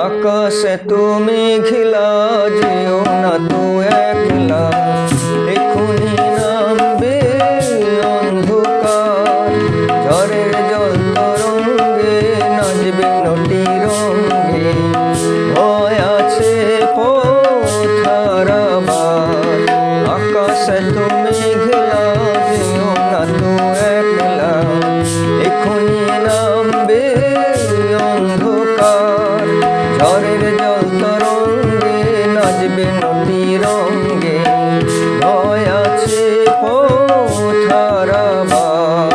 আকাশে তুমি ঘিলা যেও না তো একলা, এখুনি নামবে অন্ধকার। ঝড়ের জল তরঙ্গে নাচবে নটি রঙ্গে, ভয় আছে পথ হারাবার। আকাশে তুমি ঘিলা যেও না তো একলা, এখুনি নামবে অন্ধকার। ঝড়ের জল তরঙ্গে নাচবে নটি রঙ্গে, ভয় আছে পথ হারাবার।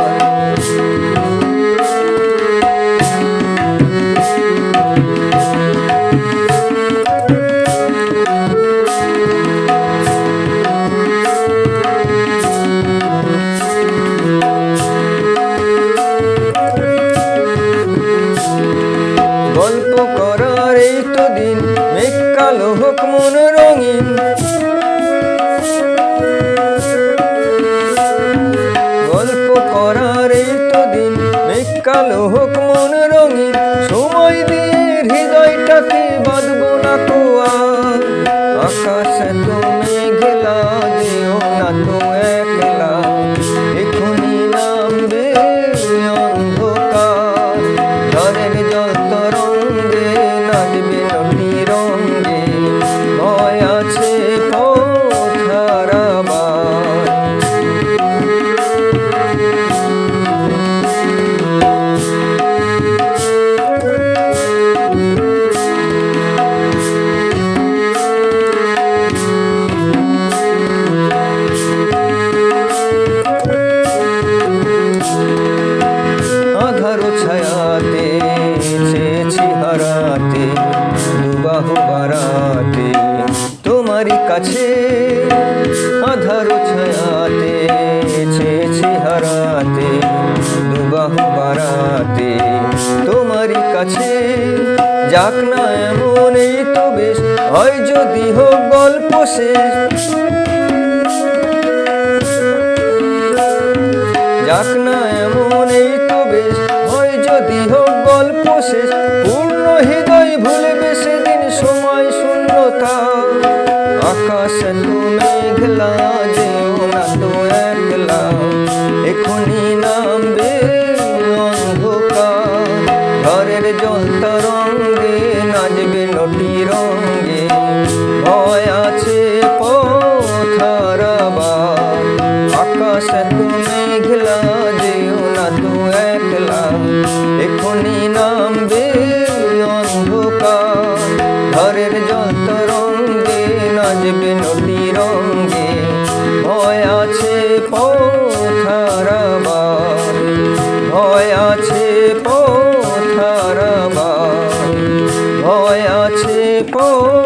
গল্প করার এই তো দিন, মেঘ কালো হোক মন রঙিন। গল্প করার এই তো দিন, মেঘ কালো হোক মন রঙিন। সময় দিয়ে হৃদয়টাকে বাঁধবো না তো আর। আকাশে তুমি ঘেলা যেও না তো একলা, এখুনি নামবে অন্ধকার। ঝড়ের জল তরঙ্গে নাচবে নটি রঙ্গে, ভয় আছে পথ হারাবার। আধারো ছায়াতে চেয়েছি হারাতে, দুবাহু বাড়াতে তোমারই কাছে। আধারো ছায়াতে চেয়েছি হারাতে, দুবাহু বাড়াতে তোমারই কাছে। যাক না এমন এই তো বেশ, হয় যদি হোক গল্প শেষ। যাক না এমন এই তো বেশ, হয় যদি হোক গল্প শেষ। পূর্ণ হৃদয় ভুলবে সেদিন সময় শূন্যতা। আকাশে তুমি ঘেলা যেও না তো একলা, এখুনি নামবে অন্ধকার। ঝড়ের জল তরঙ্গে নাচবে নটি রঙ্গে, ভয় আছে পথ হারাবার। আকাশে তুমি ঘেলা যেও না তো একলা, এখুনি নামবে অন্ধকার। ঝড়ের জল তরঙ্গে নাচবে নটি রঙ্গে, ভয় আছে পথ হারাবার। ভয় আছে পথ হারাবার, ভয় আছে পথ